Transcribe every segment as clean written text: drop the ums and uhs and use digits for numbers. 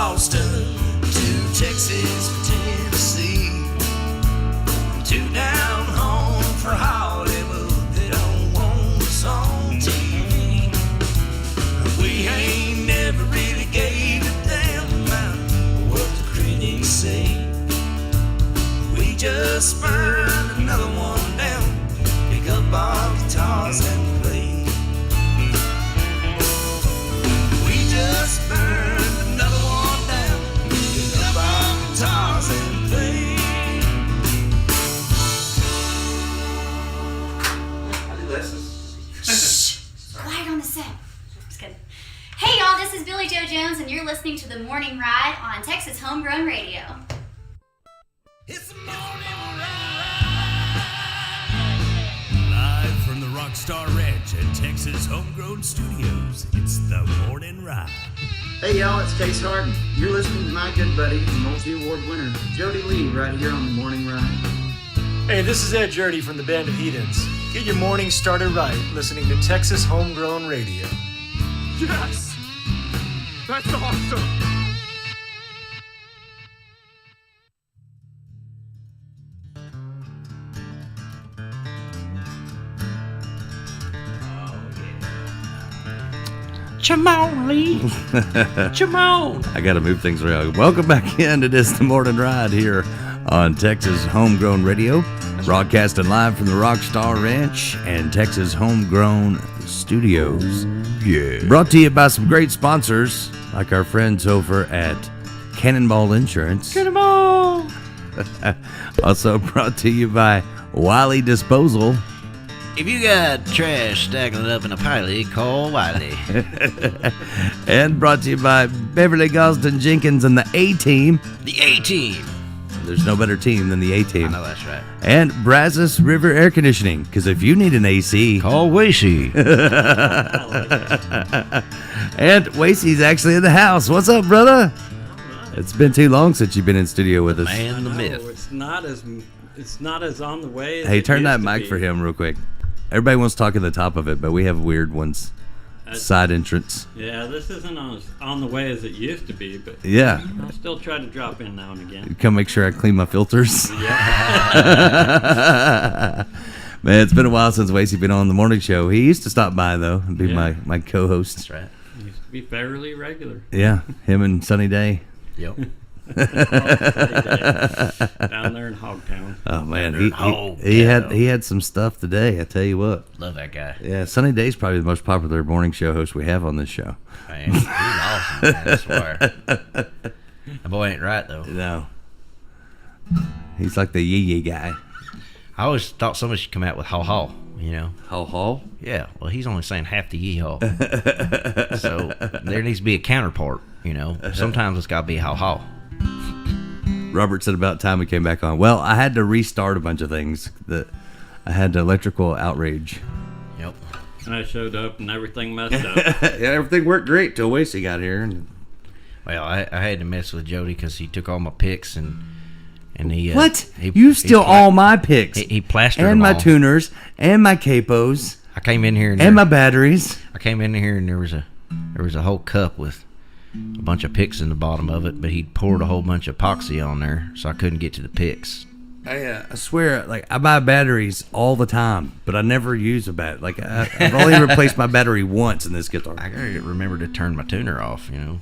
Austin to Texas for Tennessee, to down home for Hollywood. They don't want us on TV. We ain't never really gave a damn about what the critics say. We just burned another one down, pick up our guitars and play. We just burned another one down, pick up our guitars and play. Quiet on the set. Just kidding. Hey y'all, this is Billy Joe Jones and you're listening to The Morning Ride on Texas Homegrown Radio. It's the morning ride. Live from the Rockstar Ranch at Texas Homegrown Studios, it's The Morning Ride. Hey y'all, it's Case Harden. You're listening to my good buddy, the multi-award winner, Jody Lee, right here on The Morning Ride. Hey, this is Ed Jurdy from the Band of Heathens. Get your morning started right, listening to Texas Homegrown Radio. Yes! That's awesome! Chamoli. Chamon. I gotta move things around. Welcome back into this The Morning Ride here on Texas Homegrown Radio, broadcasting live from the Rockstar Ranch and Texas Homegrown Studios. Yeah. Brought to you by some great sponsors like our friends over at Cannonball Insurance. Cannonball. Also brought to you by Wiley Disposal. If you got trash stacking it up in a pilot, call Wiley. And brought to you by Beverly Gosden Jenkins and the A-Team. The A-Team. There's no better team than the A-Team. I know that's right. And Brazos River Air Conditioning, because if you need an AC, call Wasey. And Wasey's actually in the house. What's up, brother? It's been too long since you've been in studio with us. Man, the myth. It's not as on the way as Hey, it turn used that to mic be. for him real quick. Everybody wants to talk at the top of it, but we have weird ones. Side entrance. Yeah, this isn't on the way as it used to be, but Yeah. I still try to drop in now and again. Come make sure I clean my filters. Yeah. Man, it's been a while since Wasey been on the morning show. He used to stop by, though, and be Yeah. my co-host. That's right. It used to be fairly regular. Yeah, him and Sunny Day. Yep. Down there in Hogtown. Oh man, he had some stuff today. I tell you what. Love that guy. Yeah, Sunny Day's probably the most popular morning show host we have on this show. Man, he's awesome, man, I swear. That boy ain't right though. No, he's like the yee guy. I always thought somebody should come out with haw haw. You know, haw haw. Yeah, well, he's only saying half the yee haw. So there needs to be a counterpart. You know, sometimes it's got to be haw haw. Robert said about time we came back on. Well, I had to restart a bunch of things. That I had electrical outrage. Yep. And I showed up and everything messed up. Yeah, everything worked great till Wasey got here. Well, I had to mess with Jody because he took all my picks and he what? You steal all my picks. He plastered and them my all. tuners and my capos. I came in here and my batteries. I came in here and there was a whole cup with a bunch of picks in the bottom of it, but he poured a whole bunch of epoxy on there, so I couldn't get to the picks. I swear, like I buy batteries all the time, but I never use a bat. Like I've only replaced my battery once in this guitar. I gotta remember to turn my tuner off, you know.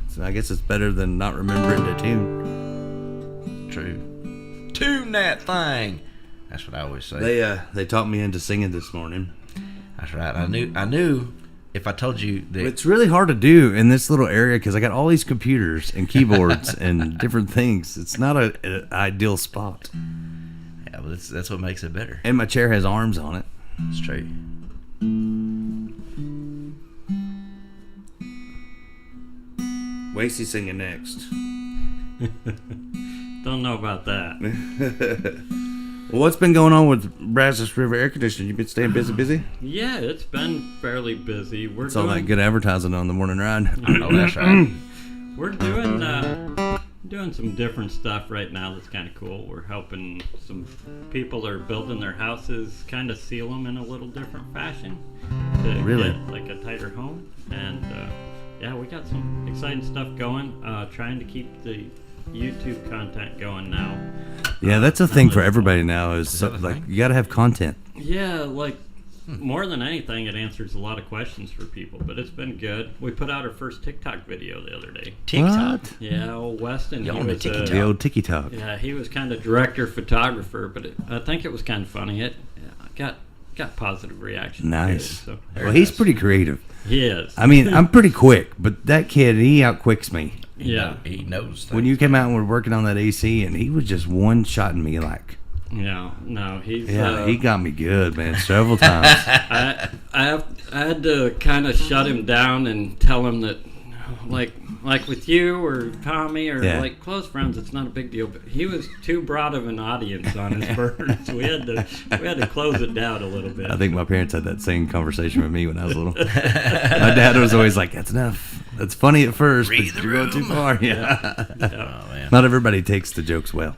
So I guess it's better than not remembering to tune. True. Tune that thing. That's what I always say. They taught me into singing this morning. That's right. I knew. If I told you that it's really hard to do in this little area because I got all these computers and keyboards and different things. It's not an ideal spot. Yeah, but that's what makes it better. And my chair has arms on it. It's true. Wasey singing next. Don't know about that. Well, what's been going on with Brazos River Air Conditioning? You been staying busy? Yeah, it's been fairly busy. It's all that good advertising on the morning ride. Oh, that's right. We're doing some different stuff right now that's kind of cool. We're helping some people that are building their houses kind of seal them in a little different fashion to Really? get like a tighter home. And yeah, we got some website and stuff going. Trying to keep the YouTube content going now. Yeah, that's a thing for everybody now. You got to have content. Yeah, like more than anything, it answers a lot of questions for people. But it's been good. We put out our first TikTok video the other day. TikTok. What? Yeah, old Weston. You he on the was, TikTok? The old TikTok. Yeah, he was kind of director photographer, but I think it was kind of funny. It got positive reaction. Nice. So. Well, he's pretty creative. He is. I mean, I'm pretty quick, but that kid, he outquicks me. Yeah. He knows. When you came out and were working on that AC, and he was just one-shotting me like. No, he's. Yeah, he got me good, man, several times. I had to kind of shut him down and tell him that, like with you or Tommy or like close friends, it's not a big deal. But he was too broad of an audience on his bird, so we had to close it down a little bit. I think my parents had that same conversation with me when I was little. My dad was always like, "That's enough. That's funny at first, but you go too far." Yeah. Oh, man. Not everybody takes the jokes well.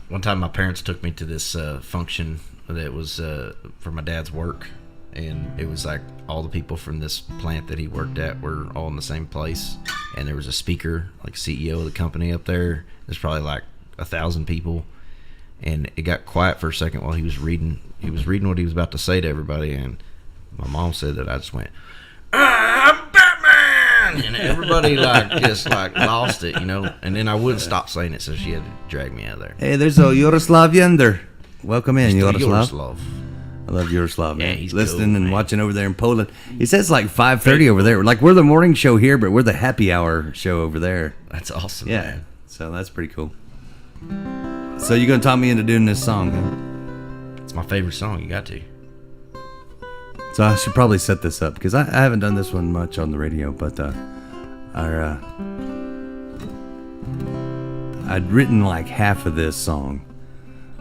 One time, my parents took me to this function that was for my dad's work, and it was like all the people from this plant that he worked at were all in the same place, and there was a speaker, like CEO of the company up there. There's probably like 1,000 people, and it got quiet for a second while he was reading. He was reading what he was about to say to everybody, and my mom said that I just went, "I'm Batman," and everybody just lost it, And then I wouldn't stop saying it, so she had to drag me out of there. Hey, there's a Yaroslav Yender. Welcome in, Yaroslav. Yaroslav. I love Yaroslav, man. Yeah, he's listening cool, and man. watching over there in Poland. He says like 5:30 over there. Like we're the morning show here, but we're the happy hour show over there. That's awesome, Yeah, man. so that's pretty cool. So you're gonna talk me into doing this song, huh? It's my favorite song. You got to. So I should probably set this up because I haven't done this one much on the radio, but I'd written like half of this song.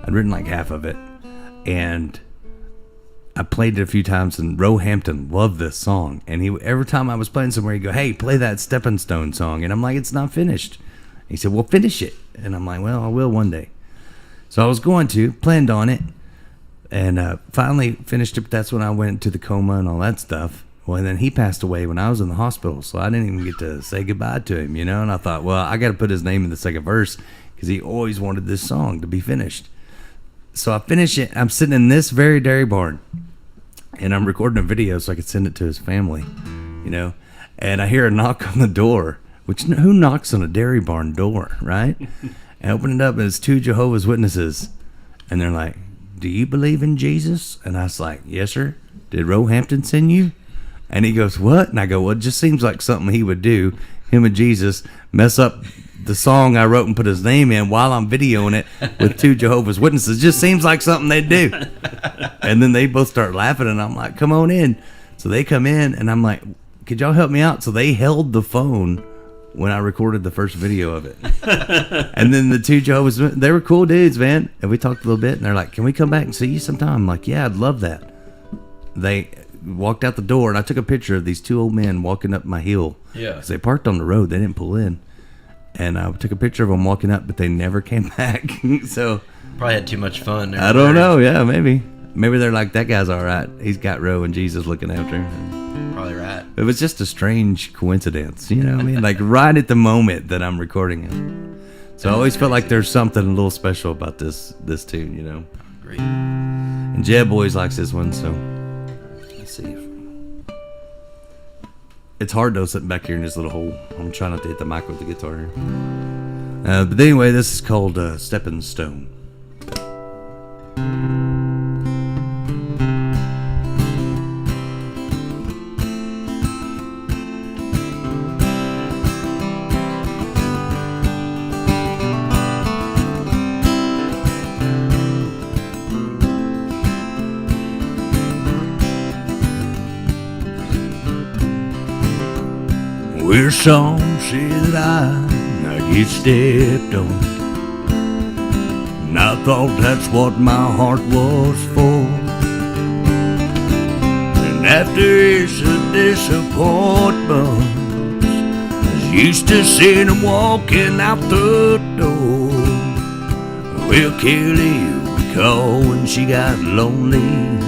I'd written like half of it, and I played it a few times, and Roehampton loved this song. And every time I was playing somewhere, he'd go, "Hey, play that Stepping Stone song." And I'm like, "It's not finished." He said, "Well, finish it." And I'm like, "Well, I will one day." So I was going to, planned on it, and finally finished it. But that's when I went to the coma and all that stuff. Well, and then he passed away when I was in the hospital, so I didn't even get to say goodbye to him, And I thought, well, I got to put his name in the second verse because he always wanted this song to be finished. So I finish it. I'm sitting in this very dairy barn, and I'm recording a video so I could send it to his family, And I hear a knock on the door, which who knocks on a dairy barn door, right? And I open it up, and it's 2 Jehovah's Witnesses, and they're like, "Do you believe in Jesus?" And I was like, "Yes, sir." "Did Roehampton send you?" And he goes, "What?" And I go, "Well, it just seems like something he would do, him and Jesus, mess up the song I wrote and put his name in while I'm videoing it with 2 Jehovah's Witnesses. Just seems like something they'd do." And then they both start laughing, and I'm like, "Come on in." So they come in, and I'm like, "Could y'all help me out?" So they held the phone when I recorded the first video of it. And then the 2 Jehovah's Witnesses, they were cool dudes, man. And we talked a little bit, and they're like, "Can we come back and see you sometime?" I'm like, "Yeah, I'd love that." They walked out the door, and I took a picture of these 2 old men walking up my hill. Yeah. Because they parked on the road. They didn't pull in. And I took a picture of them walking up, but they never came back. So Probably had too much fun. I don't know. Yeah, maybe. Maybe they're like, "That guy's all right. He's got Roe and Jesus looking after him." Probably right. It was just a strange coincidence, you know what I mean? Like right at the moment that I'm recording it. So I always felt like there's something a little special about this tune, Great. And Jeb always likes this one, so let's see. It's hard though sitting back here in this little hole. I'm trying not to hit the mic with the guitar here. But anyway, this is called Stepping Stone. Where some say that I get stepped on, and I thought that's what my heart was for. And after it's a disappointment, I used to see them walking out the door. Well, Kelly would call when she got lonely,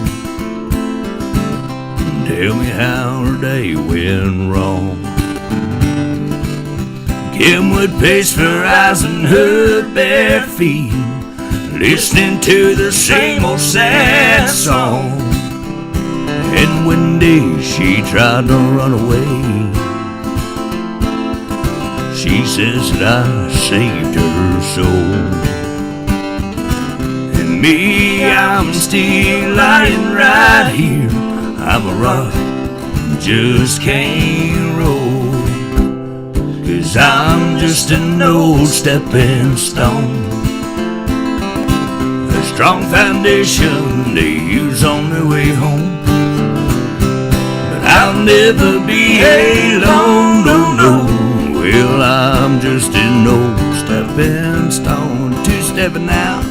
tell me how her day went wrong. Kenwood pace for eyes and her bare feet, listening to the same old sad song. And one day she tried to run away. She says that I saved her soul. And me, I'm still lying right here. I'm a rock, just can't roll. 'Cause I'm just an old stepping stone, a strong foundation they use on their way home. But I'll never be alone, no, no. Well, I'm just an old stepping stone, two-stepping out.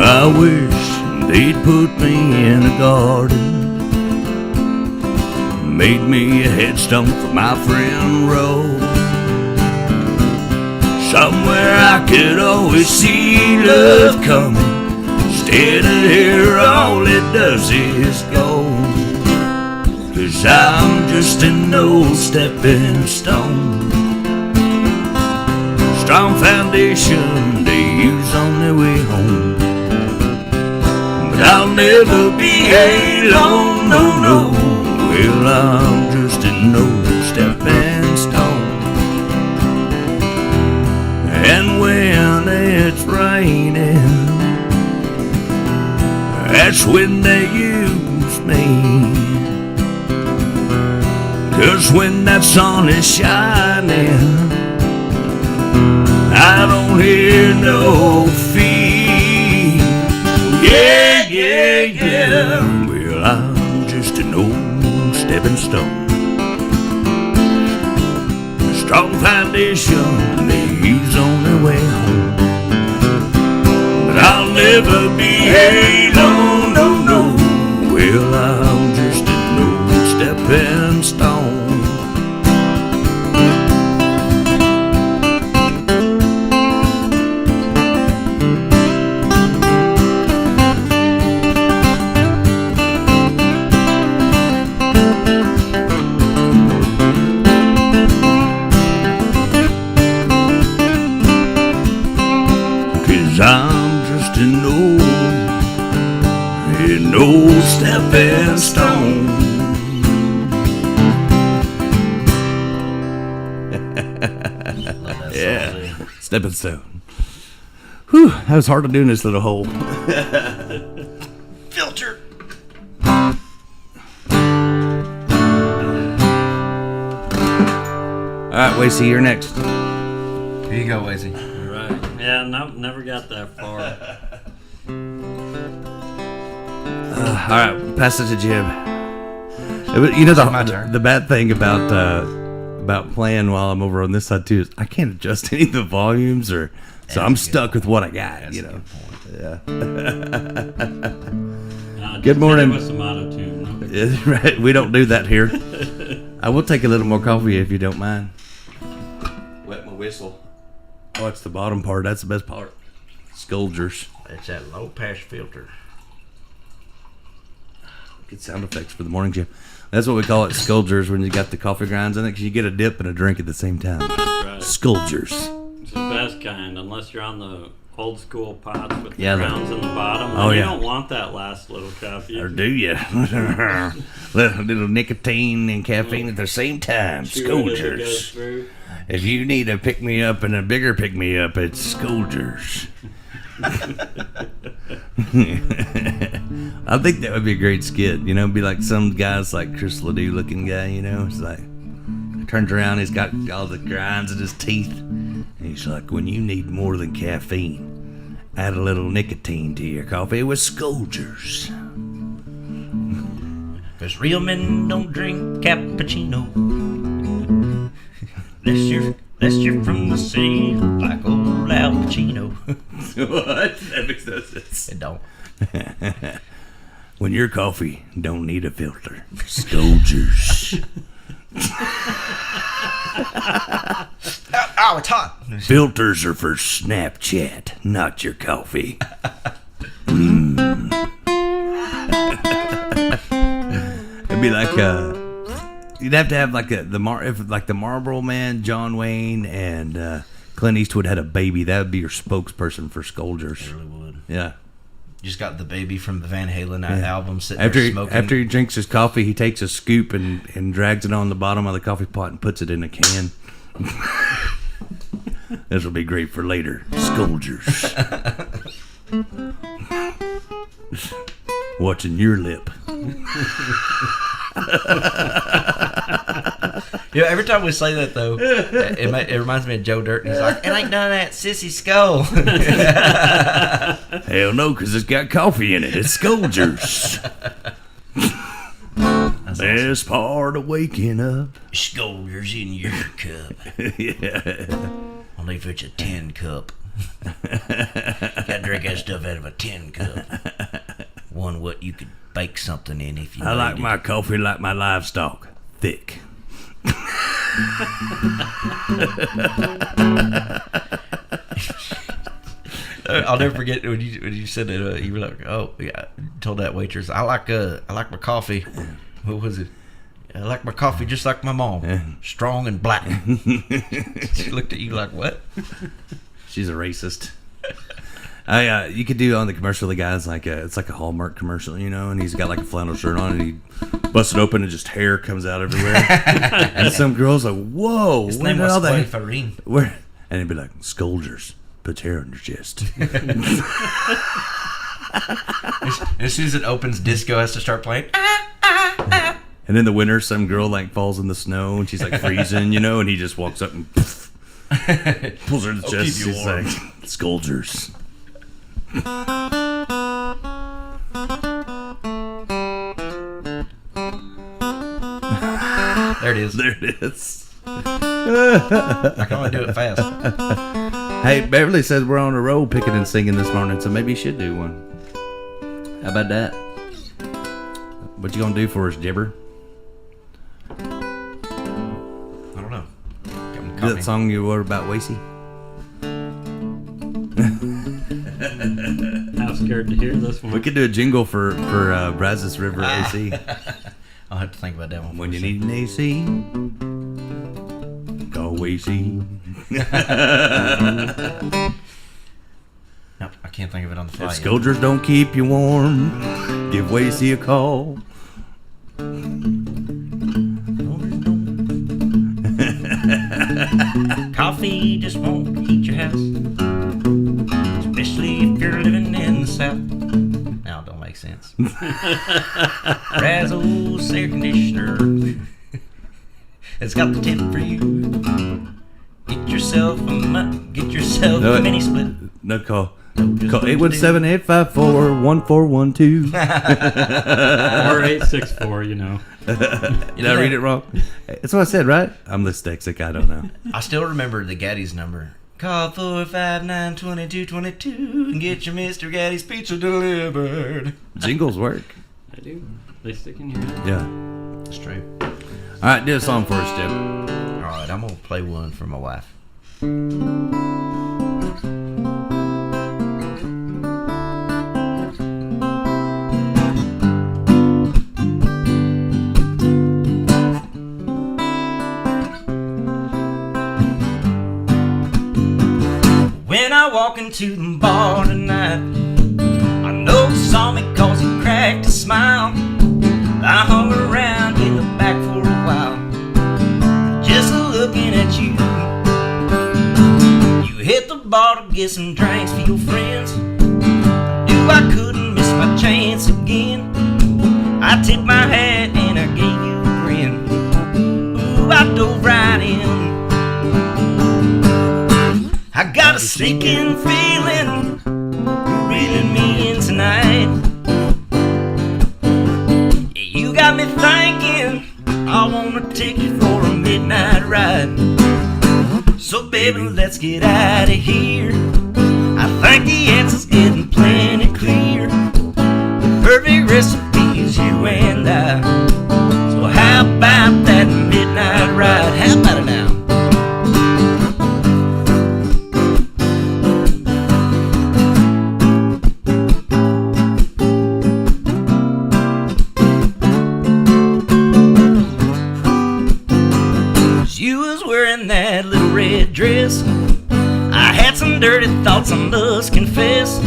I wish they'd put me in a garden, made me a headstone for my friend Rose, somewhere I could always see love coming. Instead of here, all it does is go. 'Cause I'm just an old stepping stone, strong foundation they use on their way home. I'll never be alone, no, no. Well, I'm just an old stepping stone. And when it's raining, that's when they use me. 'Cause when that sun is shining, I don't hear no feet. Yeah, yeah, yeah. Well, I'm just an old stepping stone, a strong foundation they use on their way home. But I'll never be alone, no, no. Well, I'm just an old stepping stone. I'm just an old stepping stone. Yeah, stepping stone. Whew, that was hard to do in this little hole. Filter. All right, Wasey, you're next. Here you go, Wasey. Right. Yeah, never got that far. All right, pass it to Jim. You know the bad thing about playing while I'm over on this side too is I can't adjust any of the volumes, so I'm stuck with what I got. You know. Yeah. Good morning. With some auto-tune. Yeah, right. We don't do that here. I will take a little more coffee if you don't mind. Wet my whistle. Oh, it's the bottom part. That's the best part. Scoldgers. It's that low pass filter. Good sound effects for the morning, Jim. That's what we call it, Scoldgers, when you got the coffee grinds in it, because you get a dip and a drink at the same time. That's right. Scoldgers. It's the best kind, unless you're on the old school pots with the Yeah, grounds in the bottom. Oh, You yeah. don't want that last little coffee. Or do you? little nicotine and caffeine at the same time. Chew it as it goes Scoldgers. through. If you need a pick-me-up and a bigger pick-me-up, it's Scoldgers. I think that would be a great skit. You know, be like some guys like Chris Ledoux looking guy, you know. It's like, turns around, he's got all the grinds in his teeth. And he's like, when you need more than caffeine, add a little nicotine to your coffee with Scoldgers. 'Cause real men don't drink cappuccino. Unless you're from the city, like old Al Pacino. What? That makes no sense. It don't. When your coffee don't need a filter. Scolders. Oh, it's hot. Filters are for Snapchat, not your coffee. It'd be like you'd have to have like the Marlboro Man, John Wayne, and Clint Eastwood had a baby. That would be your spokesperson for Scolders. It really would. Yeah. Just got the baby from the Van Halen album sitting After there smoking. After he drinks his coffee, he takes a scoop and drags it on the bottom of the coffee pot and puts it in a can. This will be great for later. Scolders. Watching your lip. Yeah, every time we say that though, it reminds me of Joe Dirt. He's like, "It ain't none of that sissy skull." Hell no, because it's got coffee in it. It's Scolders. Best part of waking up. Scolders in your cup. Yeah. Only if it's a tin cup. Gotta drink that stuff out of a tin cup. One what you could bake something in if you I like made my coffee like my livestock. Thick. I'll never forget when you said that. You were like, "Oh, yeah." Told that waitress, "I like my coffee." What was it? I like my coffee just like my mom, strong and black. She looked at you like, "What?" She's a racist. You could do on the commercial. The guy's like it's like a Hallmark commercial, you know, and he's got like a flannel shirt on, and he busts it open, and just hair comes out everywhere. And some girls like, "Whoa, His where name did was all that? Farine. Where?" And he'd be like, "Scolders, puts hair on your chest." As soon as it opens, disco has to start playing. And in the winter, some girl like falls in the snow, and she's like freezing, you know, and he just walks up and pulls her to the chest. keep you She's warm. like, "Scolders." There it is. There it is. I can only do it fast. Hey, Beverly says we're on a roll picking and singing this morning, so maybe you should do one. How about that? What you gonna do for us, Jibber? I don't know. That song you wrote about Wasey? I'm scared to hear this one. We could do a jingle for Brazos River AC. I'll have to think about that one. When you need an AC, call Wasey. Nope, I can't think of it on the fly. If yet. Scolders don't keep you warm, give Wasey a call. Coffee just won't heat your house, especially if you're living in the South. Now it don't make sense. Brazos air conditioner. It's got the tip for you. Get yourself a mini split. No, call 817-854-1412. Or 864, you know. Did I read it wrong? That's what I said, right? I'm dyslexic. I don't know. I still remember the Gaddy's number. Call 459-2222 and get your Mr. Gaddy's pizza delivered. Jingles work. I do. They stick in your head. Yeah. That's true. All right, do a song for us, Jim. All right, I'm going to play one for my wife. When I walk into the bar tonight, I know he saw me cause he cracked a smile. I hung around in the back for a while, just looking at you. You hit the bar to get some drinks for your friends. Knew I couldn't miss my chance again. I tipped my hat and I gave you a grin. Ooh, I dove right in. I got a sneaking feeling you're reeling me in tonight. Yeah, you got me thinking I wanna take you for a midnight ride. So baby, let's get out of here. I think the answer's getting plenty clear. The perfect recipe I must confess.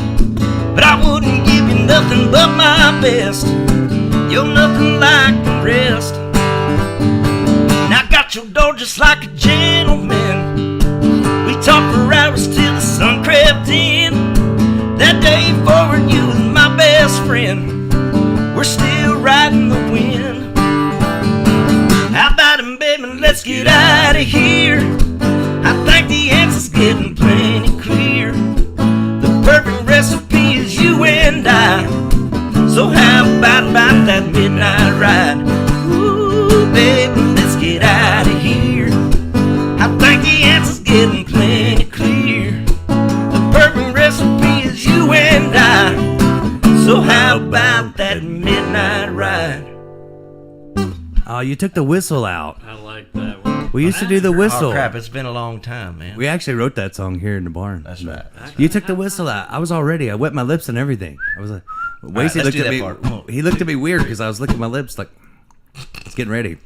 But I wouldn't give you nothing but my best. You're nothing like the rest. And I got your door just like a gentleman. We talked for hours till the sun crept in. That day forward, you and my best friend, we're still riding the wind. How about it, baby, let's get out of here. I think the answer's getting plenty clear. The perfect recipe is you and I. So how about that midnight ride? Ooh, baby, let's get out of here. I think the answer's getting plenty clear. The perfect recipe is you and I. So how about that midnight ride? Oh, you took the whistle out. I like that one. We used to do the whistle. Oh crap! It's been a long time, man. We actually wrote that song here in the barn. That's right. You took the whistle out. I was all ready. I wet my lips and everything. I was like, Wasey let's looked do at that me. part. Come on. He looked at me weird because I was licking my lips like, it's getting ready.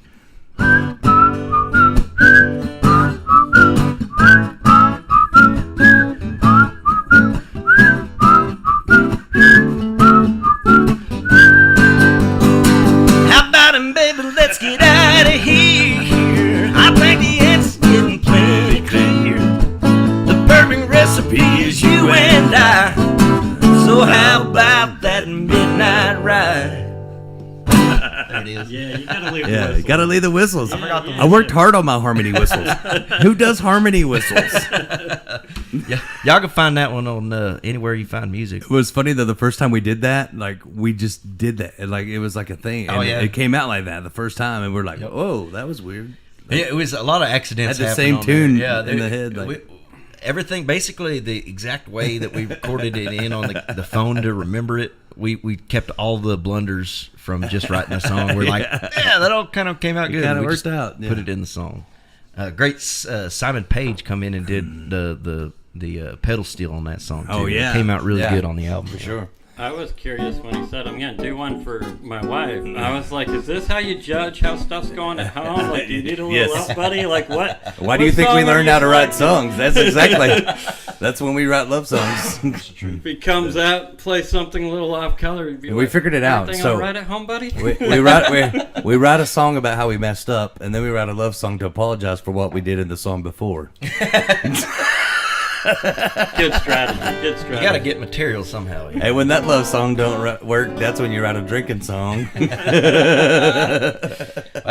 How about it, baby, let's get out of here. I think the answer's getting plenty clear. The perfect recipe is you and I. So how about that midnight ride? There it is. Yeah, you gotta leave. Yeah, you gotta leave the whistles. Yeah. I worked hard on my harmony whistles. Who does harmony whistles? Yeah, y'all can find that one on anywhere you find music. It was funny though. The first time we did that, like we just did that, and, like it was like a thing. Oh, And yeah. it came out like that the first time, and we're like, "Whoa, that was weird." It was a lot of accidents. Had the happening same on tune there. Yeah, in the head, like- everything, basically the exact way that we recorded it in on the phone to remember it. We kept all the blunders from just writing the song. We're like, yeah, that all kind of came out good. kinda We worked just out, yeah. Put it in the song. Great Simon Page come in and did the pedal steel on that song too. Oh, yeah. It came out really Yeah. good on the album. For sure. I was curious when he said, I'm going to do one for my wife. I was like, is this how you judge how stuff's going at home? Like, do you need a little Yes. love buddy? Like, what? Why do you what think we song are learned you how to write selecting? songs? That's exactly. That's when we write love songs. If he comes out, play something a little off color, he'd be We like, figured it out. "Everything So- all right at home, buddy?" we write a song about how we messed up, and then we write a love song to apologize for what we did in the song before. Good strategy. Good strategy. You got to get material somehow. Hey, when that love song don't work, that's when you write a drinking song. I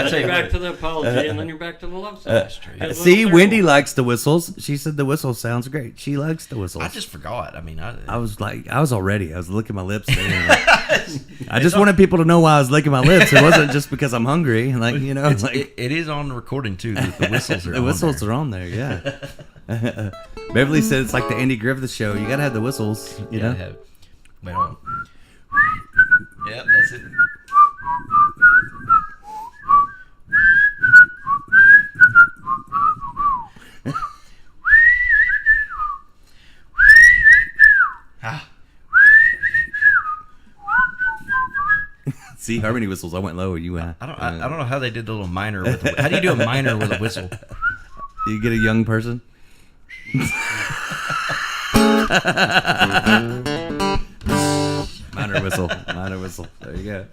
tell you back what, to the apology, and then you're back to the love song. That's true. See, Wendy likes the whistles. She said the whistle sounds great. She likes the whistles. I just forgot. I mean, I was all ready. I was licking my lips. I just wanted people to know why I was licking my lips. It wasn't just because I'm hungry. Like, you know, It's, like it is on the recording too. The whistles are the on whistles there. are on there. Yeah. Beverly said it's like the Andy Griffith show. You gotta have the whistles. You know. Yeah, wait on. Yep, that's it. See, harmony whistles. I went low. You went. I don't know how they did the little minor. How do you do a minor with a whistle? You get a young person. Minor whistle. Minor whistle. There you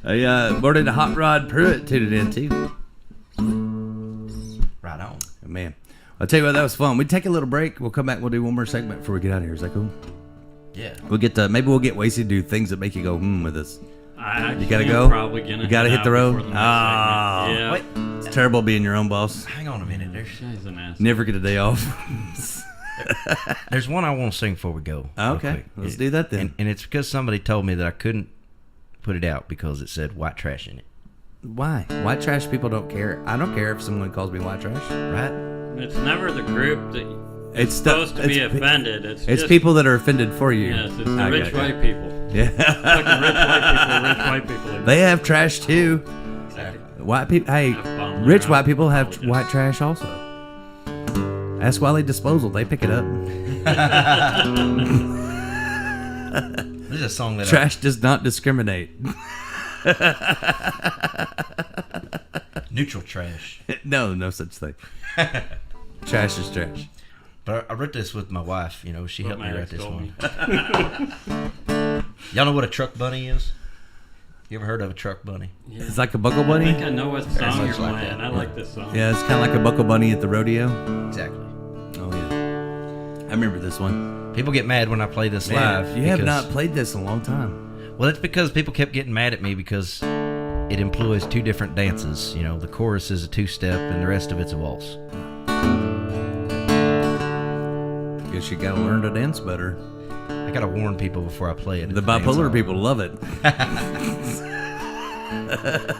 go. Morning to Hot Rod Pruitt tuned in too. Right on. Man, I'll tell you what, that was fun. We take a little break. We'll come back. We'll do one more segment before we get out of here. Is that cool? Yeah. We'll get maybe we'll get Wasey to do things that make you go with us. You gotta go? Probably gonna. You gotta head hit the out road? before the next Ah. segment. Yeah. Wait, It's terrible being your own boss. hang on a minute. He's an ass. Never get a day off. There's one I want to sing before we go. real Okay, quick. let's do that then. And it's because somebody told me that I couldn't put it out because it said white trash in it. Why? White trash people don't care. I don't care if someone calls me white trash. Right? It's never the group that It's supposed to be it's- offended. It's It's just, people that are offended for you. Yes, it's the I rich got you. white people. Yeah. Fucking rich white people. They have trash too. Exactly. White people. Hey, F-bomb rich there. white people have Apologize. white trash also. Ask Wiley Disposal. They pick it up. This is a song that Trash does not discriminate. neutral trash. No such thing. Trash is trash. But I wrote this with my wife. You know, she helped me write this one. Me. Y'all know what a truck bunny is? You ever heard of a truck bunny? Yeah. It's like a buckle bunny. I think I know what song you're much like playing. that. I like this song. Yeah, it's kind of like a buckle bunny at the rodeo. Exactly. Oh yeah, I remember this one. People get mad when I play this Man, live. you have because- not played this in a long time. Well, it's because people kept getting mad at me because it employs two different dances. You know, the chorus is a two-step and the rest of it's a waltz. Guess you gotta learn to dance better. I gotta warn people before I play it. The bipolar people love it.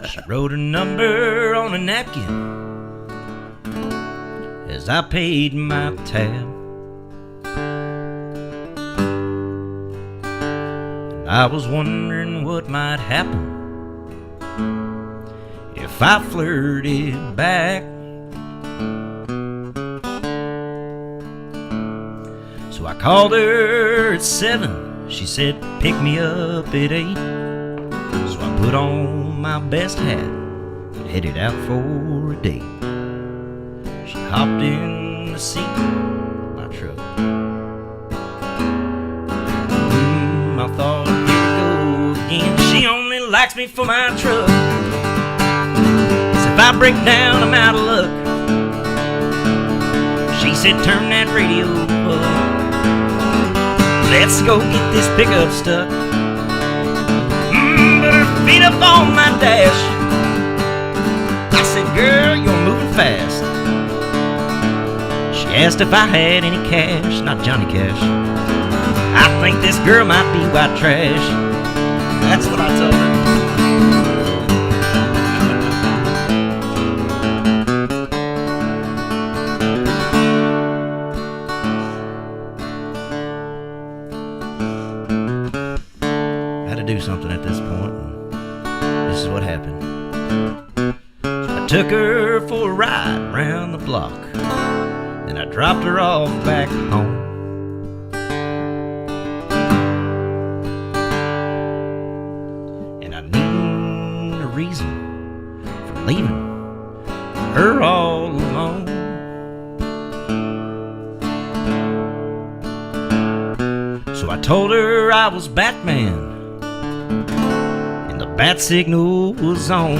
She wrote a number on a napkin as I paid my tab. I was wondering what might happen if I flirted back. So I called her at 7. She said, pick me up at 8. So I put on my best hat and headed out for a date. She hopped in the seat of my truck. I thought, here we go again. She only likes me for my truck. 'Cause if I break down, I'm out of luck. She said, turn that radio up. Let's go get this pickup stuck. Put her feet up on my dash. I said, girl, you're moving fast. She asked if I had any cash. Not Johnny Cash. I think this girl might be white trash. That's what I told her. I had to do something at this point. This is what happened. So I took her for a ride around the block. Then I dropped her off back home. Reason for leaving her all alone. So I told her I was Batman and the bat signal was on.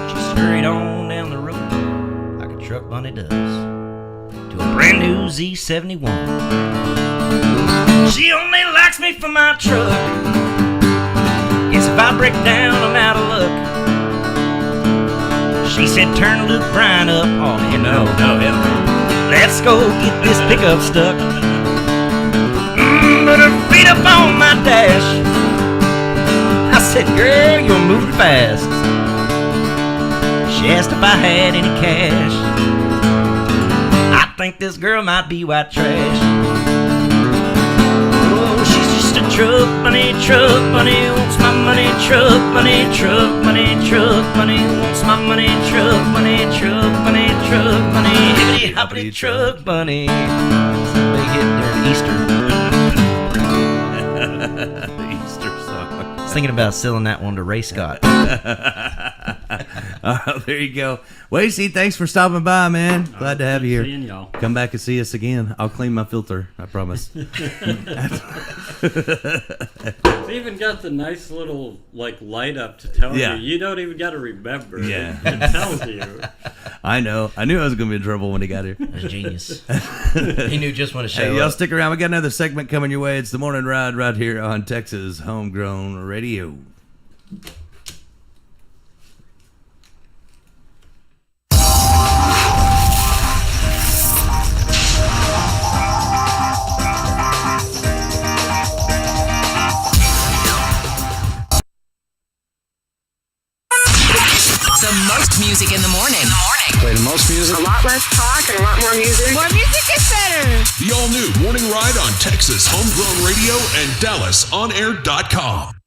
She scurried on down the road like a truck bunny does to a brand new Z71. She only likes me for my truck. Guess if I break down, I'm out of luck. She said, turn Luke Bryan up. Oh, hell no. Let's go get this pickup stuck. Put her feet up on my dash. I said, girl, you're moving fast. She asked if I had any cash. I think this girl might be white trash. She's just a truck bunny, wants my money, truck bunny, wants my money, truck bunny, hippity hoppity truck bunny. They hit their Easter. The Easter song. I was thinking about selling that one to Ray Scott. There you go. Wasey, thanks for stopping by, man. Glad to have you here. Seeing y'all. Come back and see us again. I'll clean my filter, I promise. It's even got the nice little light up to tell Yeah. you. You don't even got to remember. Yeah. It tells you. I know. I knew I was going to be in trouble when he got here. That's genius. He knew just when to show Hey, y'all up. stick around. We got another segment coming your way. It's the Morning Ride right here on Texas Homegrown Radio. The most music in the morning. Play the most music. A lot less talk and a lot more music. More music is better. The all-new Morning Ride on Texas Homegrown Radio and DallasOnAir.com.